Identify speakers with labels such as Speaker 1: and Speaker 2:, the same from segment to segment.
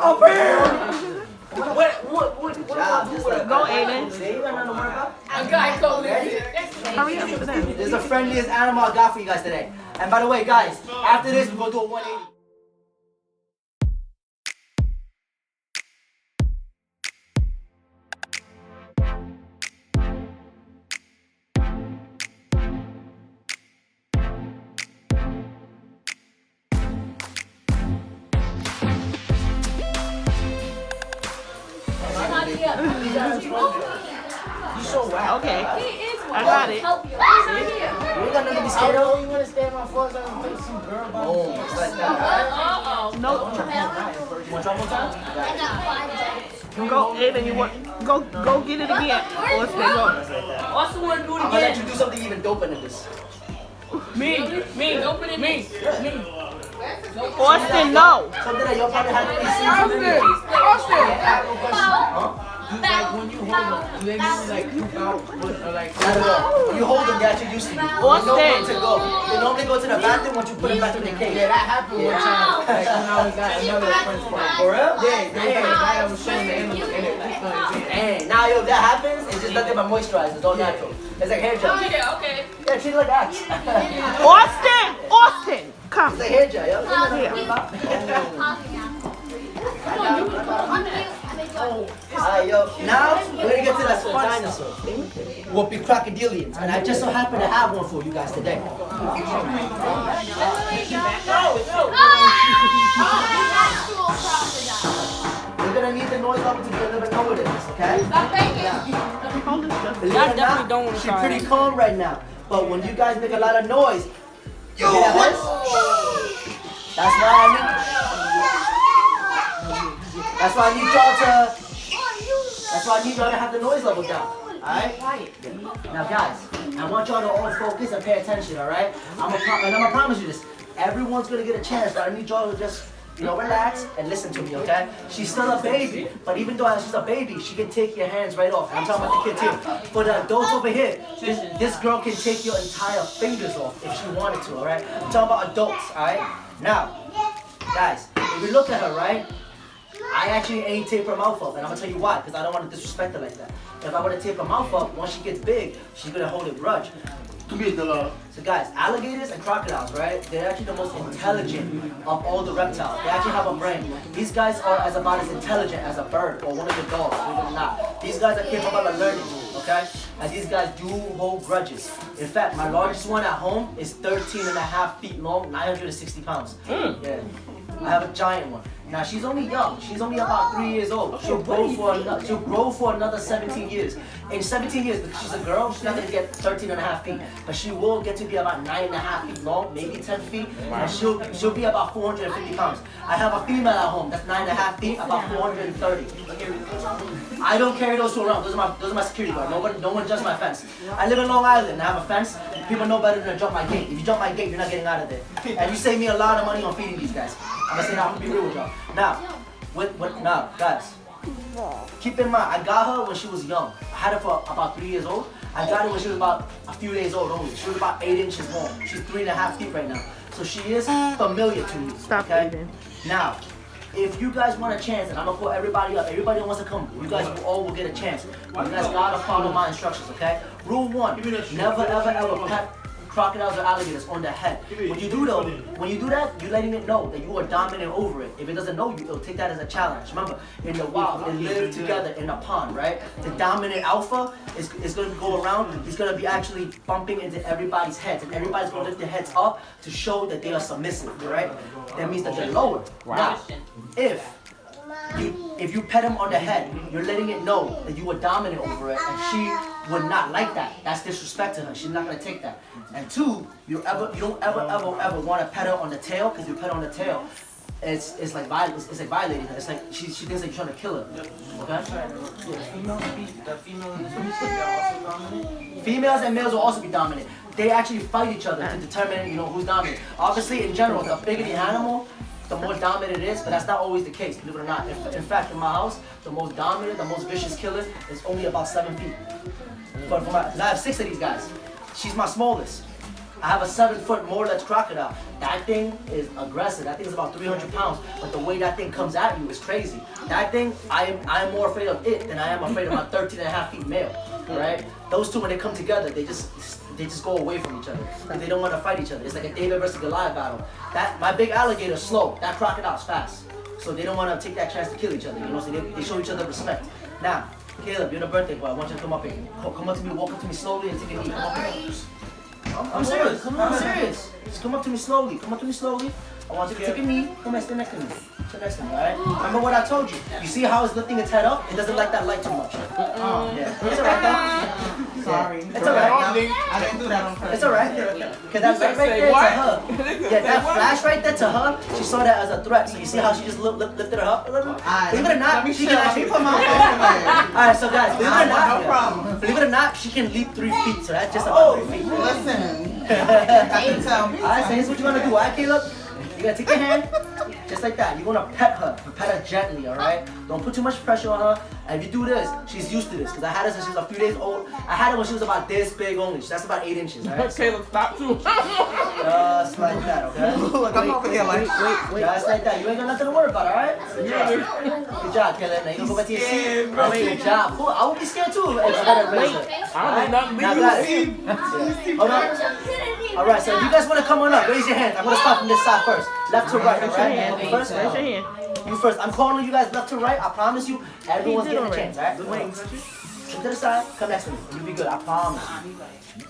Speaker 1: Over here.
Speaker 2: What do I do with it?
Speaker 3: Go, Aiden.
Speaker 2: See, you got nothing to worry about?
Speaker 1: I got it.
Speaker 3: Hurry up for them.
Speaker 2: This is the friendliest animal I got for you guys today. And by the way, guys, after this, we're gonna do a 180. You so wild.
Speaker 3: Okay.
Speaker 4: He is one.
Speaker 3: I got it.
Speaker 4: Help you.
Speaker 2: You ain't got nothing to be scared of.
Speaker 1: You want to stand my foot and take some girl by
Speaker 2: Boom, just like that.
Speaker 3: No.
Speaker 2: You want to try one more time?
Speaker 3: Go, Aiden. You want? Go get it again. Austin, go.
Speaker 4: Also want to do it
Speaker 2: I'm gonna let
Speaker 4: again.
Speaker 2: you do something even doper than this.
Speaker 4: Me. Open it. Me.
Speaker 3: Austin, no.
Speaker 2: Something that you'll probably have to be seen.
Speaker 1: Like when you hold them, do they usually like poop out or like?
Speaker 2: Not at all. When you hold them, they're actually used to you. They know when to go. They normally go to the bathroom once you put them back in the cage.
Speaker 1: Yeah, that happened one time. Like when I was at another friend's party.
Speaker 2: For real?
Speaker 1: Yeah, the guy that was showing the animals and it just started.
Speaker 2: Hey, now yo, if that happens, it's just nothing but moisturizer. It's all natural. It's like hair gel.
Speaker 4: Yeah, okay.
Speaker 2: Yeah, treat it like Axe.
Speaker 3: Austin, come.
Speaker 2: It's like hair gel, yo. Alright, yo. Now we're gonna get to that fun dinosaur. Whoopee crocodilians, and I just so happen to have one for you guys today. You're gonna need the noise level to deliver know what it is, okay? Believe it or not, she's pretty calm right now. But when you guys make a lot of noise, you hear that voice? That's why I need y'all to. That's why I need y'all to have the noise level down. Alright? Now guys, I want y'all to all focus and pay attention, alright? I'm gonna promise you this. Everyone's gonna get a chance, but I need y'all to just, relax and listen to me, okay? She's still a baby, but even though she's a baby, she can take your hands right off. I'm talking about the kids here. For the adults over here, this girl can take your entire fingers off if she wanted to, alright? I'm talking about adults, alright? Now, guys, if you look at her, right? I actually ain't tape her mouth up, and I'm gonna tell you why, because I don't want to disrespect her like that. If I were to tape her mouth up, once she gets big, she's gonna hold a grudge. So guys, alligators and crocodiles, right? They're actually the most intelligent of all the reptiles. They actually have a brain. These guys are about as intelligent as a bird or one of your dogs, believe it or not. These guys are capable of learning, okay? And these guys do hold grudges. In fact, my largest one at home is 13 and a half feet long, 960 pounds. Yeah. I have a giant one. Now she's only young. She's only about 3 years old. She'll grow for another 17 years. In 17 years, because she's a girl, she's not gonna get 13 and a half feet, but she will get to be about 9 and a half feet long, maybe 10 feet, and she'll be about 450 pounds. I have a female at home that's 9 and a half feet, about 430. I don't carry those two around. Those are my security guards. No one judges my fence. I live in Long Island. I have a fence. People know better than to jump my gate. If you jump my gate, you're not getting out of there. And you save me a lot of money on feeding these guys. I'm gonna say that. I'm gonna be real with y'all. Now, guys. Keep in mind, I got her when she was young. I had her for about 3 years old. I got her when she was about a few days old only. She was about 8 inches long. She's 3 and a half feet right now. So she is familiar to me.
Speaker 3: Stop,
Speaker 2: okay?
Speaker 3: Aiden.
Speaker 2: Now, if you guys want a chance, and I'm gonna call everybody up, everybody who wants to come, you guys all will get a chance. You guys gotta follow my instructions, okay? Rule 1, never ever pet crocodiles or alligators on the head. When you do that, you're letting it know that you are dominant over it. If it doesn't know you, it'll take that as a challenge. Remember, in the wild, they live together in a pond, right? The dominant alpha is gonna go around, he's gonna be actually bumping into everybody's heads, and everybody's gonna lift their heads up to show that they are submissive, right? That means that they're lower. Now, if you pet him on the head, you're letting it know that you were dominant over it, and she would not like that. That's disrespect to her. She's not gonna take that. And 2, you don't ever want to pet her on the tail, because you pet her on the tail, it's like violating her. It's like she thinks that you're trying to kill her. Okay? Females and males will also be dominant. They actually fight each other to determine who's dominant. Obviously, in general, the bigger the animal, the more dominant it is, but that's not always the case, believe it or not. In fact, in my house, the most dominant, the most vicious killer is only about 7 feet. But I have 6 of these guys. She's my smallest. I have a 7-foot Morlex crocodile. That thing is aggressive. That thing is about 300 pounds. But the way that thing comes at you is crazy. That thing, I am more afraid of it than I am afraid of my 13 and a half feet male. Right? Those two, when they come together, they just go away from each other. And they don't want to fight each other. It's like a David versus Goliath battle. My big alligator is slow. That crocodile's fast. So they don't want to take that chance to kill each other. You know, so they show each other respect. Now, Caleb, you're the birthday boy. I want you to come up here. Come up to me, walk up to me slowly and take a knee. Come up here. I'm serious. I'm serious. Just come up to me slowly. Come up to me slowly. I want you to take a knee. Come and stand next to me. Stand next to me, alright? Remember what I told you. You see how it's lifting its head up? It doesn't like that light too much. Yeah. It's alright though.
Speaker 1: Sorry.
Speaker 2: It's alright.
Speaker 1: I didn't do that on purpose.
Speaker 2: It's alright. Because that light right there to her. Yeah, that flash right there to her, she saw that as a threat. So you see how she just lifted her up a little? Believe it or not, she can actually
Speaker 1: put my phone away.
Speaker 2: Alright, so guys, believe it or not,
Speaker 1: No problem.
Speaker 2: believe it or not, she can leap 3 feet. So that's just about 3 feet.
Speaker 1: Listen. I can tell me.
Speaker 2: Alright, so here's what you're gonna do, alright, Caleb? You gotta take your hand, just like that. You're gonna pet her gently, alright? Don't put too much pressure on her. And if you do this, she's used to this. Because I had her since she was a few days old. I had her when she was about this big only. So that's about 8 inches, alright?
Speaker 4: Caleb, stop too.
Speaker 2: Just like that, okay?
Speaker 1: Look, I'm over here like, wait.
Speaker 2: Just like that. You ain't got nothing to worry about, alright? Good job, Caleb. Now you gonna go back to your seat. Good job. Cool. I would be scared too. If I had a razor.
Speaker 4: I don't know
Speaker 2: Now
Speaker 4: nothing.
Speaker 2: got it. Hold on. Alright, so if you guys want to come on up, raise your hands. I'm going to start from this side first. Left to right, alright? First,
Speaker 3: Raise your hand.
Speaker 2: you first. I'm calling you guys left to right. I promise you, everyone's getting a chance, alright? Come to the side, come next to me. You'll be good, I promise.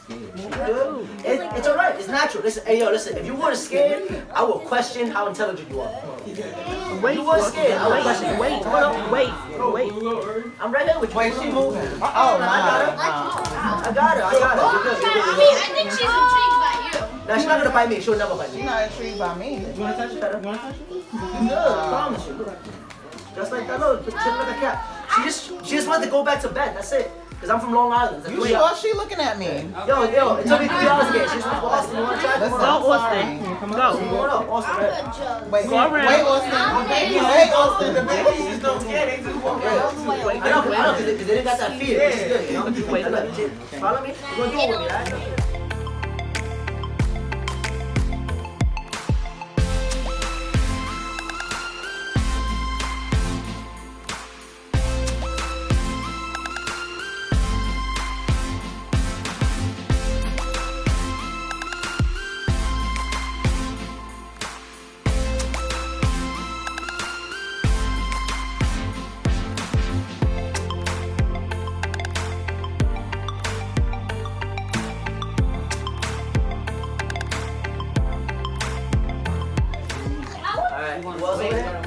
Speaker 2: Good. It's alright, it's natural. Listen, hey yo, listen, if you weren't scared, I will question how intelligent you are.
Speaker 3: Wait,
Speaker 2: You weren't scared, I will question.
Speaker 3: wait, wait.
Speaker 2: I'm right here with you.
Speaker 1: Wait, she moving.
Speaker 2: Oh, I got her. You're good.
Speaker 5: I mean, I think she's intrigued by you.
Speaker 2: Now she's not gonna bite me. She'll never bite
Speaker 1: She's
Speaker 2: me.
Speaker 1: not intrigued by me.
Speaker 2: You wanna touch it? You wanna touch it? Good, I promise you. Just like that. Look, chill like a cat. She just wants to go back to bed. That's it. Cause I'm from Long Island.
Speaker 1: You sure she looking at me?
Speaker 2: Yo, it took me 3 hours to get. She's from Boston. You wanna try? Come
Speaker 1: Listen,
Speaker 2: on
Speaker 3: Go,
Speaker 2: up.
Speaker 3: Austin.
Speaker 2: Come
Speaker 3: Go.
Speaker 2: on up, Austin. Right?
Speaker 1: Wait,
Speaker 3: Go around.
Speaker 1: wait, Austin. Wait, Austin. The babies just don't get it.
Speaker 2: I know, cause they didn't got that fear. Which is good. You know? Wait, look. Follow me. You're gonna do it with me, right? Alright, who else over there?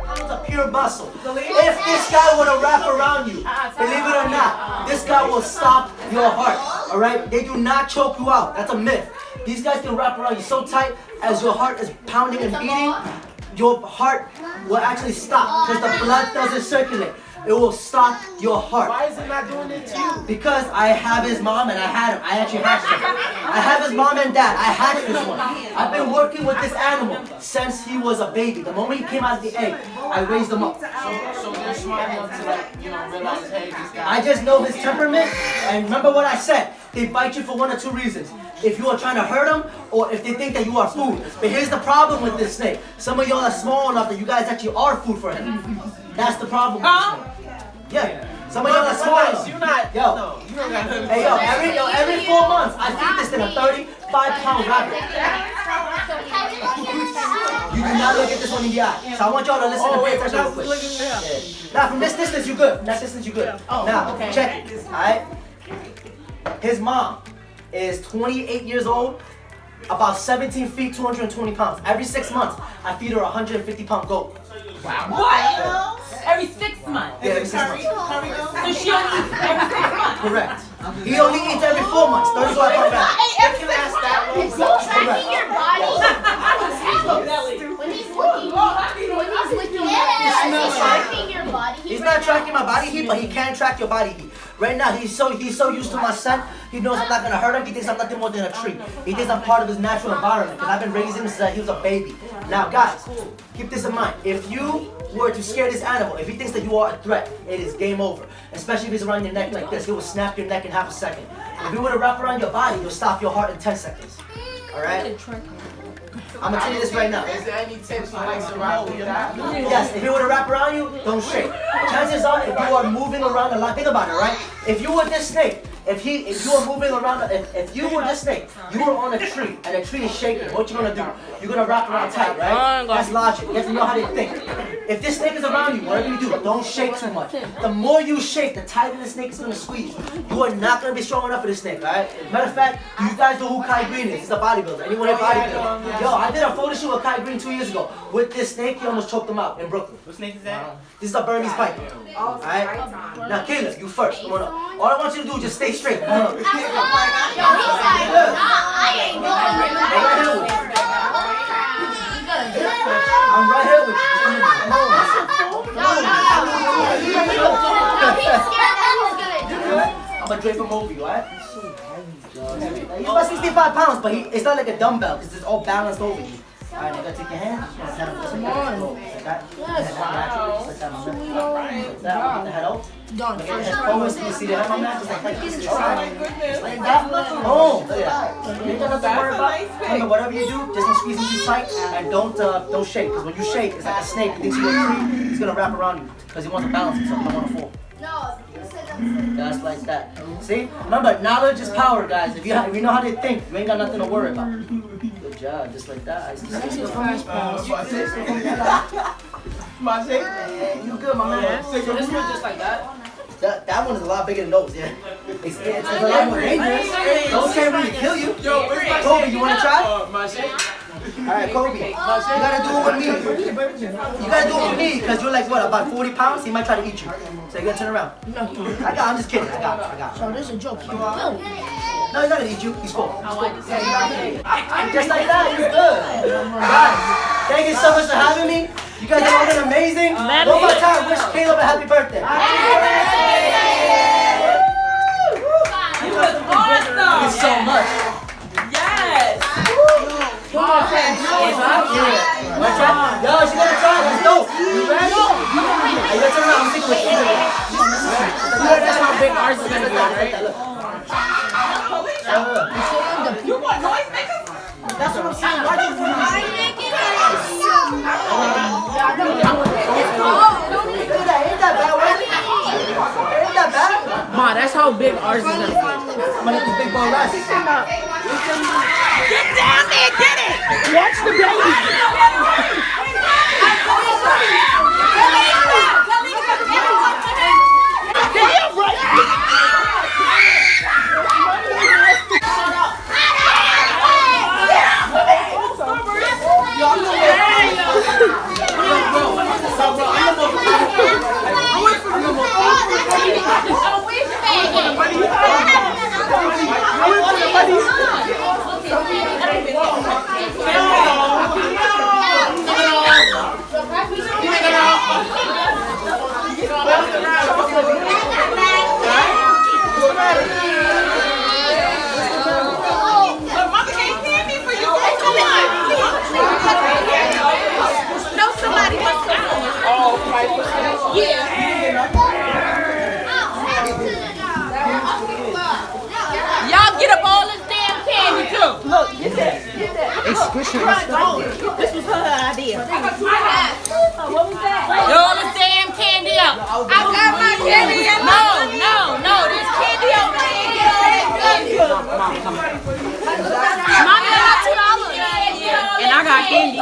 Speaker 2: Pounds of pure muscle. If this guy were to wrap around you, believe it or not, this guy will stop your heart. Alright? They do not choke you out. That's a myth. These guys can wrap around you so tight as your heart is pounding and beating, your heart will actually stop because the blood doesn't circulate. It will stop your heart.
Speaker 1: Why is it not doing it to you?
Speaker 2: Because I have his mom and I had him. I actually hatched him. I have his mom and dad. I hatched this one. I've been working with this animal since he was a baby. The moment he came out of the egg, I raised him up.
Speaker 1: So they're smart enough to like, realize, hey, this guy.
Speaker 2: I just know his temperament, and remember what I said. They bite you for 1 or 2 reasons. If you are trying to hurt them, or if they think that you are food. But here's the problem with this snake. Some of y'all are small enough that you guys actually are food for him. That's the problem with this snake. Yeah. Some of y'all are small enough.
Speaker 1: You're not.
Speaker 2: Yo.
Speaker 1: No, you don't got nothing.
Speaker 2: Hey yo, every 4 months, I feed this thing a 35-pound rabbit. You do not look at this one in the eye. So I want y'all to listen and pay attention real quick. Yeah. Now from this distance, you good. From that distance, you good. Now, check it. Alright? His mom is 28 years old, about 17 feet, 220 pounds. Every 6 months, I feed her a 150-pound goat.
Speaker 4: What? Every 6 months.
Speaker 2: Yeah, every 6 months.
Speaker 4: So she only eats every 6 months.
Speaker 2: Correct. He only eats every 4 months. 35 pounds back.
Speaker 5: Is he tracking your body? When he's looking, is he tracking your body heat?
Speaker 2: He's not tracking my body heat, but he can track your body heat. Right now, he's so used to my scent. He knows I'm not gonna hurt him. He thinks I'm nothing more than a treat. He thinks I'm part of his natural environment because I've been raising him since he was a baby. Now, guys, keep this in mind. If you were to scare this animal, if he thinks that you are a threat, it is game over. Especially if he's around your neck like this, he will snap your neck in half a second. If he were to wrap around your body, he'll stop your heart in 10 seconds. All right? I'm gonna tell you this right now.
Speaker 1: Is there any tips for like surrounding that?
Speaker 2: Yes, if he were to wrap around you, don't shake. Chances are, if you are moving around a lot, think about it, right? If you were this snake, if you are moving around, if you were this snake, you were on a tree, and the tree is shaking, what you gonna do? You're gonna wrap around tight, right? That's logic. You have to know how they think. If this snake is around you, whatever you do, don't shake too much. The more you shake, the tighter the snake is gonna squeeze. You are not gonna be strong enough for this snake, alright? Matter of fact, you guys know who Kai Green is. He's a bodybuilder. Anyone here bodybuilder? Yo, I did a photo shoot with Kai Green 2 years ago. With this snake, he almost choked him out in Brooklyn.
Speaker 1: What snake is that?
Speaker 2: This is a Burmese python. Alright? Now, Caleb, you first. Come on up. All I want you to do is just stay straight. Come on up.
Speaker 5: Yo, he's like, I ain't going.
Speaker 2: I'm right here with you. I'm gonna drape him over you, alright? He's about 65 pounds, but it's not like a dumbbell because it's all balanced over you. Alright, you gotta take your hand. Come on. Like that. Like that, my man. Like that. Get the head out. Get the head forward so you see the head, my man. Just like that. Just like that. Boom. Look at that. You ain't got nothing to worry about. Remember, whatever you do, just don't squeeze him too tight and don't shake. Because when you shake, it's like a snake. He thinks you're a tree. He's gonna wrap around you because he wants to balance himself. He don't want to fall. Just like that. See? Remember, knowledge is power, guys. If you know how they think, you ain't got nothing to worry about. Good job, just like that.
Speaker 1: My shake?
Speaker 2: You good, my man.
Speaker 4: So this one just like that?
Speaker 2: That one is a lot bigger than those, yeah. It's a lot more dangerous. Those can't really kill you.
Speaker 1: Yo, where's my
Speaker 2: Kobe, you wanna try?
Speaker 1: My shake?
Speaker 2: Alright, Kobe. You gotta do it with me. You gotta do it with me, because you're like, what, about 40 pounds? He might try to eat you. So you gotta turn around. I'm just kidding. I got it.
Speaker 3: So this is a joke.
Speaker 2: No, he's not gonna eat you. He's full. Just like that, he's good. Guys, thank you so much for having me. You guys have all been amazing. One more time, wish Caleb a happy birthday.
Speaker 4: You was awesome!
Speaker 2: Thank you so much.
Speaker 4: Yes!
Speaker 2: Yo, she's gonna try. Let's go. You ready? Hey, let's turn around. I'm thinking with you.
Speaker 4: That's how big ours is gonna be, right? You want noise makers?
Speaker 2: That's what I'm saying. Why do you Ain't that bad, right? Ain't that bad?
Speaker 4: Ma, that's how big ours is gonna be.
Speaker 2: I'm gonna hit the big boy rice.
Speaker 4: Get down there, get it! Watch the baby! Y'all get up all this damn candy too.
Speaker 3: Look, get that. It's squishing. This was her idea.
Speaker 4: Yo, all this damn candy up. I got my candy up. No, there's candy over there. Get all that candy. Mommy, I got $2. And I got candy.